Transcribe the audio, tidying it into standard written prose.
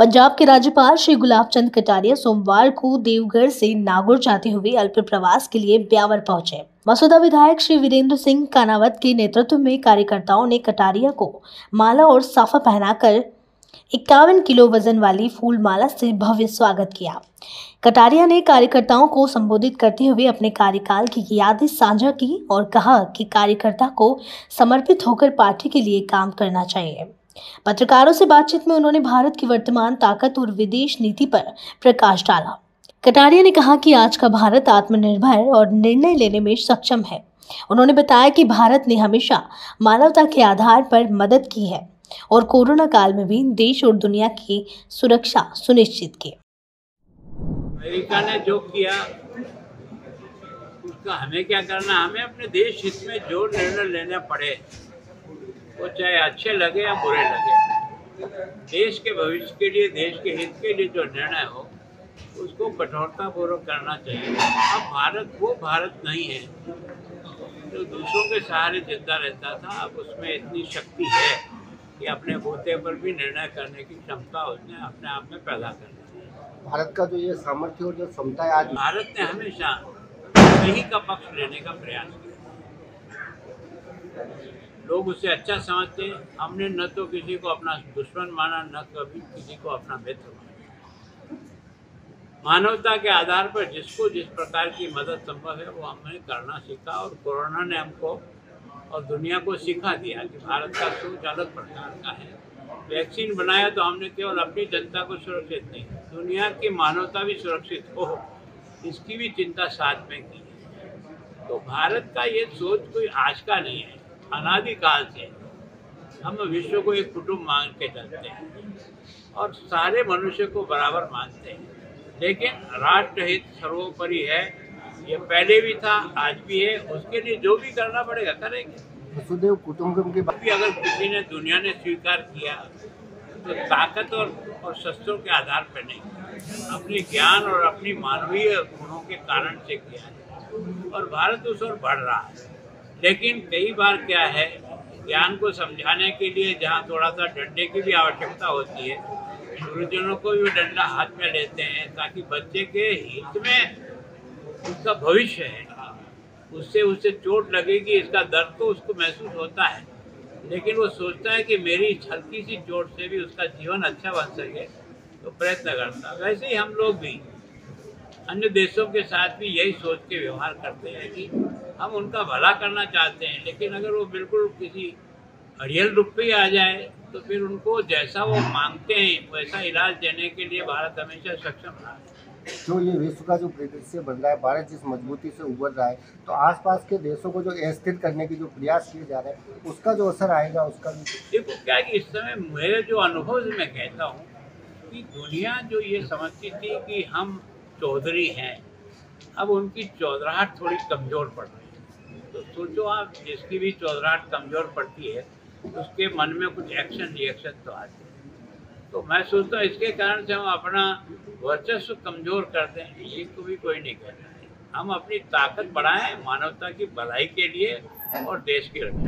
पंजाब के राज्यपाल श्री गुलाब चंद कटारिया सोमवार को देवघर से नागौर जाते हुए अल्प प्रवास के लिए ब्यावर पहुंचे। मसूदा विधायक श्री वीरेंद्र सिंह कानावत के नेतृत्व में कार्यकर्ताओं ने कटारिया को माला और साफा पहनाकर 51 किलो वजन वाली फूल माला से भव्य स्वागत किया। कटारिया ने कार्यकर्ताओं को संबोधित करते हुए अपने कार्यकाल की यादें साझा की और कहा कि कार्यकर्ता को समर्पित होकर पार्टी के लिए काम करना चाहिए। पत्रकारों से बातचीत में उन्होंने भारत की वर्तमान ताकत और विदेश नीति पर प्रकाश डाला। कटारिया ने कहा कि आज का भारत आत्मनिर्भर और निर्णय लेने में सक्षम है। उन्होंने बताया कि भारत ने हमेशा मानवता के आधार पर मदद की है और कोरोना काल में भी देश और दुनिया की सुरक्षा सुनिश्चित की। अमेरिका ने जो किया उसका हमें क्या करना। हमें अपने देश हित में जो निर्णय लेने पड़े, वो चाहे अच्छे लगे या बुरे लगे, देश के भविष्य के लिए, देश के हित के लिए जो निर्णय हो उसको कठोरतापूर्वक करना चाहिए। अब भारत वो भारत नहीं है जो दूसरों के सहारे जिंदा रहता था। अब उसमें इतनी शक्ति है कि अपने बूते पर भी निर्णय करने की क्षमता उसने अपने आप में पैदा कर ली है। भारत का जो ये सामर्थ्य और जो क्षमता है, आज भारत ने हमेशा सही का पक्ष लेने का प्रयास किया। लोग उसे अच्छा समझते हैं। हमने न तो किसी को अपना दुश्मन माना, न कभी किसी को अपना मित्र माना। मानवता के आधार पर जिसको जिस प्रकार की मदद संभव है वो हमने करना सीखा और कोरोना ने हमको और दुनिया को सिखा दिया कि भारत का सोच अलग प्रकार का है। वैक्सीन बनाया तो हमने केवल अपनी जनता को सुरक्षित नहीं, दुनिया की मानवता भी सुरक्षित हो, इसकी भी चिंता साथ में की है। तो भारत का ये सोच कोई आज का नहीं है, अनादिकाल से हम विश्व को एक कुटुंब मान के चलते हैं और सारे मनुष्य को बराबर मानते हैं। लेकिन राष्ट्रहित सर्वोपरि है, ये पहले भी था, आज भी है। उसके लिए जो भी करना पड़ेगा करेंगे। वसुदेव कुटुंबकम की बात भी अगर किसी ने, दुनिया ने स्वीकार किया तो ताकत और शस्त्रों के आधार पर नहीं, अपने ज्ञान और अपनी मानवीय गुणों के कारण से किया है और भारत उस ओर बढ़ रहा है। लेकिन कई बार क्या है, ज्ञान को समझाने के लिए जहाँ थोड़ा सा डंडे की भी आवश्यकता होती है, गुरुजनों को भी डंडा हाथ में लेते हैं ताकि बच्चे के हित में उसका भविष्य है, उससे उसे चोट लगेगी, इसका दर्द तो उसको महसूस होता है, लेकिन वो सोचता है कि मेरी हल्की सी चोट से भी उसका जीवन अच्छा बन सके तो प्रयत्न करता। वैसे ही हम लोग भी अन्य देशों के साथ भी यही सोच के व्यवहार करते हैं कि हम उनका भला करना चाहते हैं, लेकिन अगर वो बिल्कुल किसी अड़ियल रूप पे आ जाए तो फिर उनको जैसा वो मांगते हैं वैसा इलाज देने के लिए भारत हमेशा सक्षम रहा है। जो ये विश्व का जो परिदृश्य बन रहा है, भारत जिस मजबूती से उभर रहा है, तो आसपास के देशों को जो अस्थिर करने की जो प्रयास किए जा रहे हैं, उसका जो असर आएगा उसका भी देखो क्या है कि इस समय मेरे जो अनुभव से मैं कहता हूँ कि दुनिया जो ये समझती थी कि हम चौधरी हैं, अब उनकी चौधराहट थोड़ी कमज़ोर पड़ रही है। तो सोचो आप, जिसकी भी चौधराहट कमज़ोर पड़ती है उसके मन में कुछ एक्शन रिएक्शन तो आते हैं। तो मैं सोचता हूँ इसके कारण से हम अपना वर्चस्व कमज़ोर करते हैं, ये को भी कोई नहीं कहता है। हम अपनी ताकत बढ़ाएं मानवता की भलाई के लिए और देश की रक्षा।